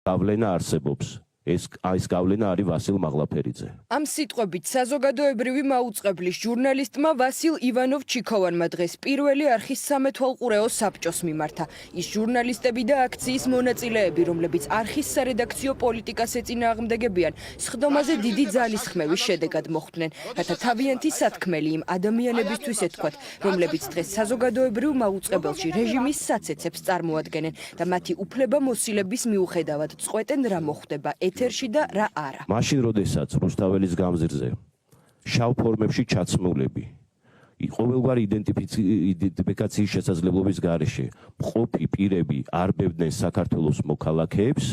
გავლენა არსებობს. ეს გავლენა არის ვასილ მაღლაფერიძე. ამ სიტყვებით საზოგადოებრივი მაუწყებლის ჟურნალისტმა ვასილ ივანოვ-ჩიქოვანმა დღეს პირველი არხის სამეთვალყურეო საბჭოს მიმართა. ის ჟურნალისტები და აქციის მონაწილეები, რომლებიც არხის სარედაქციო პოლიტიკას ეწინააღმდეგებიან, სხდომაზე დიდი ძალისხმევის შედეგად მოხვდნენ, რათა თავიანთი სათქმელი იმ ადამიანებისთვის ეთქვათ, რომლებიც დღეს საზოგადოებრივ მაუწყებელში რეჟიმის საცეცებს წარმოადგენენ და მათი უფლებამოსილების მიუხედავად წყვეტენ რა მოხდება ეთერში და რა არა. მაშინ როდესაც რუსთაველის გამზირზე შავ ფორმებში ჩაცმულები ყოველგვარი იდენტიფიკაციის შესაძლებლობის გარეშე მყოფი პირები არბებდნენ საქართველოს მოქალაქეებს,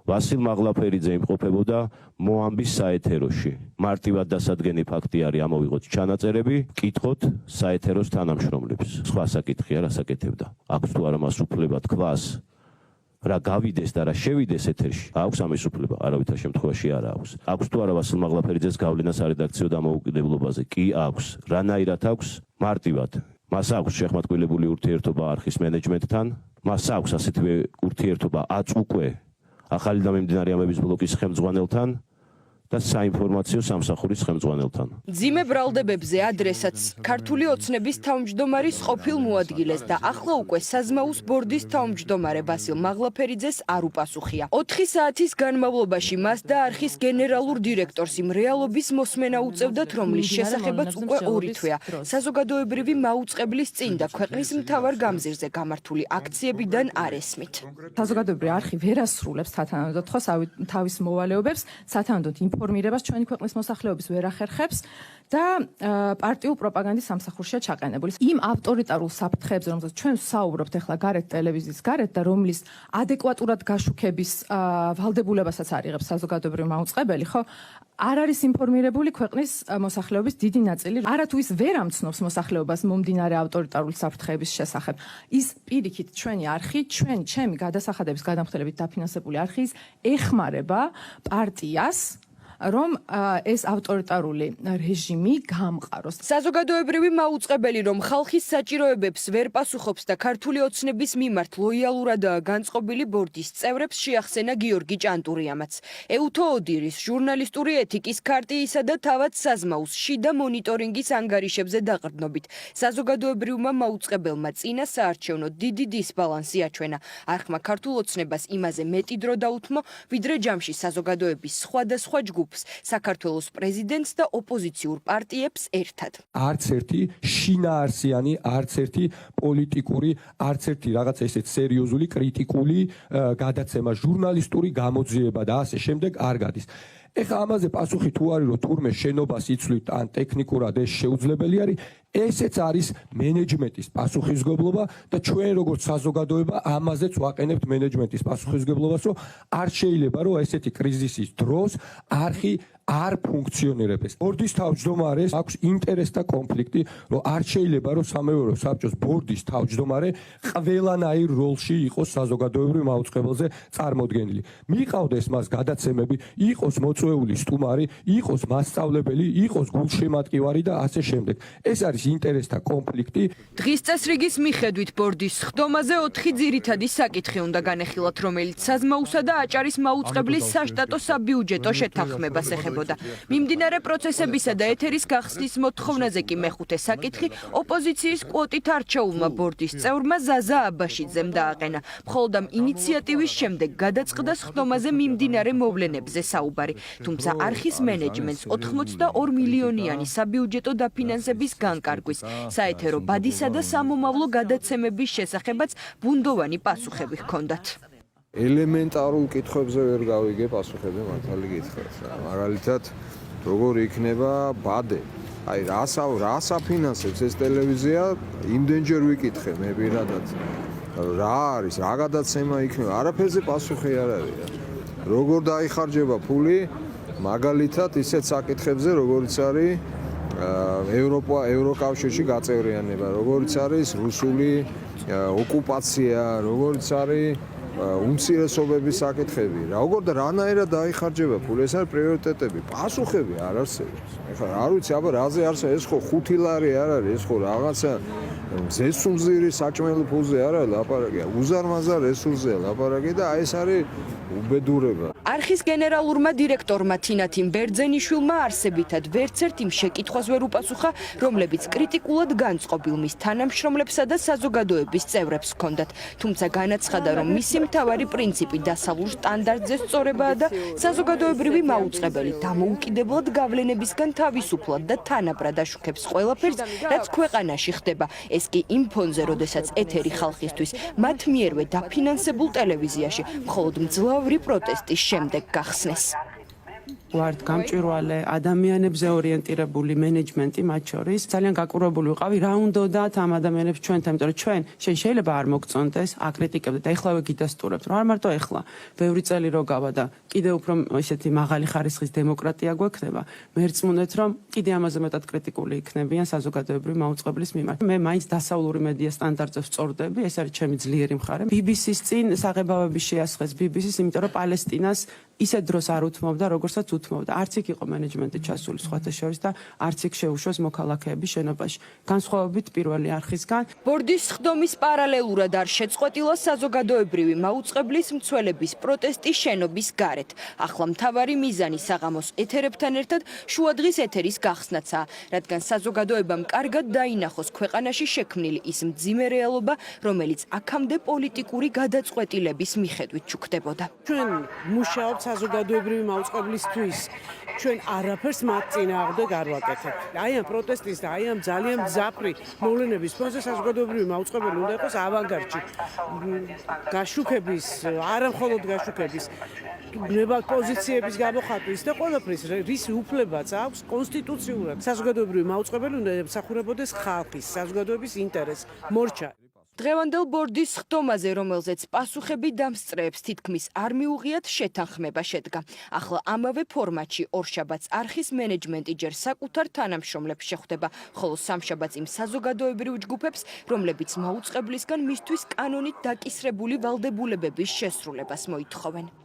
ვასილ მაღლაფერიძე იმყოფებოდა მოამბის საეთეროში. მარტივად დასადგენი ფაქტი არის, ამოვიღოთ ჩანაწერები, კითხოთ საეთეროს თანამშრომლებს. სხვა საკითხია, რა საკეთებდა. აქვს თუ არა მას უფლება თქვას, რა გავიდეს და რა შევიდეს ეთერში, აქვს ამის უფლება, არავითარ შემთხვევაში არ აქვს. აქვს თუ არა ვასილ მაღლაფერიძეს გავლენა სარედაქციო დამოუკიდებლობაზე? კი აქვს. რანაირად აქვს? მარტივად. მას აქვს შეხმატკვილებული ურთიერთობა არხის მენეჯმენტთან, მას აქვს ასეთივე ურთიერთობა უკვე ახალი დამემდინარეობების ბლოკის ხელმძღვანელთან და საინფორმაციო სამსახურის ხელმძღვანელთან. მძიმე ბრალდებებზე ადრესატს ქართული ოცნების თავმჯდომარის ყოფილ მოადგილეს და ახლა უკვე საზმაუს ბორდის თავმჯდომარე ვასილ მაღლაფერიძეს არ უპასუხია. 4 საათის განმავლობაში მას და არხის გენერალურ დირექტორს იმ რეალობის მოსმენა უწევდათ, რომლის შესახებაც უკვე 2 თვეა საზოგადოებრივი მაუწყებლის წინ და ქვეყნის მთავარ გამზირზე გამართული აქციებიდან არ ესმით. საზოგადოებრივი არხი ვერ ასრულებს სათანადოდ თავის მოვალეობებს, სათანადოდ ინფორმირებას ჩვენი ქვეყნის მოსახლეობის ვერ ახერხებს და პარტიულ პროპაგანდის სამსახურშია ჩაყენებული. იმ ავტორიტარულ საფრთხეებზე, რომელსაც ჩვენ საუბრობთ ახლა გარეთ ტელევიზიის გარეთ და რომლის ადეკვატურად გაშუქების ვალდებულებასაც არ იღებს საზოგადოებრივი მაუწყებელი, ხო? არ არის ინფორმირებული ქვეყნის მოსახლეობის დიდი ნაწილი. არათუ ის ვერ ამცნობს მოსახლეობას მომდინარე ავტორიტარული საფრთხეების შესახებ. ის პირიქით ჩვენი არხი, ჩემი გადასახადების გადამხდელებით დაფინანსებული არხი ეხმარება პარტიას, რომ ეს ავტორიტარული რეჟიმი გამყაროს. საზოგადოებრივი მაუწყებელი, რომ ხალხის საჭიროებებს ვერ პასუხობს და ქართული ოცნების მიმართ ლოიალურადაა განწყობილი ბორდის წევრებს შეახსენა გიორგი ჭანტურიამაც. ეუთო ოდირის ჟურნალისტური ეთიკის ქარტიისა და თავად საზმაუს შიდა მონიტორინგის ანგარიშებზე დაყრდნობით. საზოგადოებრივმა მაუწყებელმა წინა საარჩევნო დიდი დისბალანსი აჩვენა. არხმა ქართულ ოცნებას იმაზე მეტი დრო დაუთმო, ვიდრე ჯამში საზოგადოების სხვადასხვა ჯგუფს, საქართველოს პრეზიდენტს და ოპოზიციურ პარტიებს ერთად. არც ერთი შინაარსიანი, არც ერთი პოლიტიკური, არც ერთი რაღაც ესეთ სერიოზული კრიტიკული გადაცემა, ჟურნალისტური გამოძიება და ასე შემდეგ არ გადის. ეხლა ამაზე პასუხი თუ არის, რომ თურმე შენობას იცვლით ან ტექნიკურად ეს შეუძლებელი არის, ესეც არის მენეჯმენტის პასუხისმგებლობა და ჩვენ როგორც საზოგადოება ამაზეც ვაყენებთ მენეჯმენტის პასუხისმგებლობას, რომ არ შეიძლება რომ ესეთი კრიზისის დროს არხი არ ფუნქციონირებს. ბორდის თავმჯდომარეს აქვს ინტერესთა კონფლიქტი, რომ არ შეიძლება რომ სამეურვეო საბჭოს ბორდის თავმჯდომარე ყველანაირ როლში იყოს საზოგადოებრივ მაუწყებელზე წარმოდგენილი. მიყავდეს მას გადაცემები, იყოს მოწვეული სტუმარი, იყოს მასწავლებელი, იყოს გულშემატკივარი და ასე შემდეგ. ეს არის ინტერესთა კონფლიქტი. დღის წესრიგის მიხედვით ბორდის სხდომაზე 4 ძირითადი საკითხი უნდა განეხილათ, რომელიც საზმაუსა და აჭარის მაუწყებლის საშტატო საბიუჯეტო შეთანხმებას ეხება. მიმდინარე პროცესებისა და ეთერის გახსნის მოთხოვნაზე კი მეხუთე საკითხი ოპოზიციის კვოტით არჩეულმა ბორდის წევრმა ზაზა აბაშიძემ დააყენა. მხოლოდ ამ ინიციატივის შემდეგ გადაწყდა სხდომაზე მიმდინარე მოვლენებზე საუბარი. თუმცა არხის მენეჯმენტს 82 მილიონიანი საბიუჯეტო დაფინანსების განკარგვის, საეთერო ბადისა და სამომავლო გადაცემების შესახებაც ბუნდოვანი პასუხები ჰქონდათ. ელემენტარულ კითხვებზე ვერ გავიგე პასუხები, მართალი გითხრათ. მაგალითად, როგორ იქნება ბადე? აი, რას აფინანსებს ეს ტელევიზია? იმდენჯერ ვიკითხე მე პირადად. რა არის, რა გადაცემა იქნება? არაფერზე პასუხი არ არის. როგორ დაიხარჯება ფული? მაგალითად, ისეთ საკითხებზე, როგორიც არის ევროკავშირში გაწევრიანება, როგორიც არის რუსული ოკუპაცია, როგორიც არის უმცირესობების საკითხები, როგორ და რანაირად დაიხარჯება ფული, ეს არის პრიორიტეტები, პასუხები არ არსებობს. ეხლა არ ვიცი, აბა რაზე არსებობს, ეს ხო 5 ლარი არ არის, ეს ხო რაღაცა ზესუმზირი საჭმელი ფულზე არ არის ლაპარაკი, უზარმაზარ რესურსზეა ლაპარაკი და აი ეს არის უბედურება. არხის გენერალურმა დირექტორმა თინათინ ბერძენიშვილმა არსებითად ვერცერთ იმ შეკითხვას ვერ უპასუხა, რომლებიც კრიტიკულად განწყობილ მის თანამშრომლებსა და საზოგადოების წევრებს ჰქონდათ. თუმცა განაცხადა, რომ მისი მთავარი პრინციპი დასავლურ სტანდარტზე სწორებაა და საზოგადოებრივი მაუწყებელი დამოუკიდებლად გავლენებისგან თავისუფლად და თანაბრად აშუქებს ყველაფერს, რაც ქვეყანაში ხდება. ეს კი იმ ფონზე, როდესაც ეთერი ხალხისთვის მათ მიერვე დაფინანსებულ ტელევიზიაში მხოლოდ მძლავრი პროტესტის შემდეგ გახსნეს. ვართ გამჭვირვალე ადამიანებზე ორიენტირებული მენეჯმენტი მათ შორის ძალიან გაკურებული ვიყავი რა უნდათ ამ ადამიანებს ჩვენთან იმიტომ რომ ჩვენ შეიძლება არ მოგწონდეს აკრიტიკებდეთ და ეხლავე გიდასტურებთ რომ არ მარტო ეხლა ბევრი წელი რო გავა და კიდე უფრო ესეთი მაღალი ხარისხის დემოკრატია გვექნება მე რწმუნეთ რომ კიდე ამაზე მეტად კრიტიკული იქნებიან საზოგადოებრივი მაუწყებლის მიმართ მე მაინც დასავლური მედია სტანდარტზე ვწორდები ეს არის ჩემი ძლიერი მხარე BBC-ს წინ საღებავების შეასხეს BBC-ს იმიტომ რომ პალესტინას ისე დროს არ უთმობდა როგორცაც უთმობდა არც იქ იყო მენეჯმენტი ჩასული სხვათა შორის და არც იქ შეუშვეს მოქალაქეების შენობაში განსხვავებით პირველი არხისგან ბორდის ხდომის პარალელურად არ შეწყვეტილა საზოგადოებრივი მაუწყებლის მცველების პროტესტი შენობის გარეთ ახლა მთავარი მიზანი საღამოს ეთერებთან ერთად შუადღის ეთერის გახსნაცაა რადგან საზოგადოებამ კარგად დაინახოს ქვეყანაში შექმნილი ის მძიმე რეალობა რომელიც აქამდე პოლიტიკური გადაწყვეტილების მიხედვით ჩუქდებოდა ჩვენ მუშაობთ საზოგადოებრივი მაუწყებლისთვის ჩვენ არაფერს მათ წინააღმდეგ არ ვაკეთებთ. აი ამ პროტესტის და აი ამ ძალიან მძაფრი მოვლენების ფონზე საზოგადოებრივი მაუწყებელი უნდა იყოს ავანგარდში. გაშუქების, არა მხოლოდ გაშუქების, გნებავ პოზიციების გამოხატვის და ყველაფრის რის უფლებაც აქვს კონსტიტუციურად. საზოგადოებრივი მაუწყებელი უნდა ემსახურებოდეს ხალხის, საზოგადოების ინტერესს, მორჩა. დღევანდელ ბორდის ხდომაზე, რომელზეც პასუხები დამსწრეებს თითქმის არ მიუღიათ შეთანხმება შედგა. ახლა ამავე ფორმატში ორშაბათს არხის მენეჯმენტი ჯერ საკუთარ თანამშრომლებს შეხვდება, ხოლო სამშაბათს იმ საზოგადოებრივ ჯგუფებს, რომლებიც მაუწყებლისგან მისთვის კანონით დაკისრებული ვალდებულებების შესრულებას მოითხოვენ.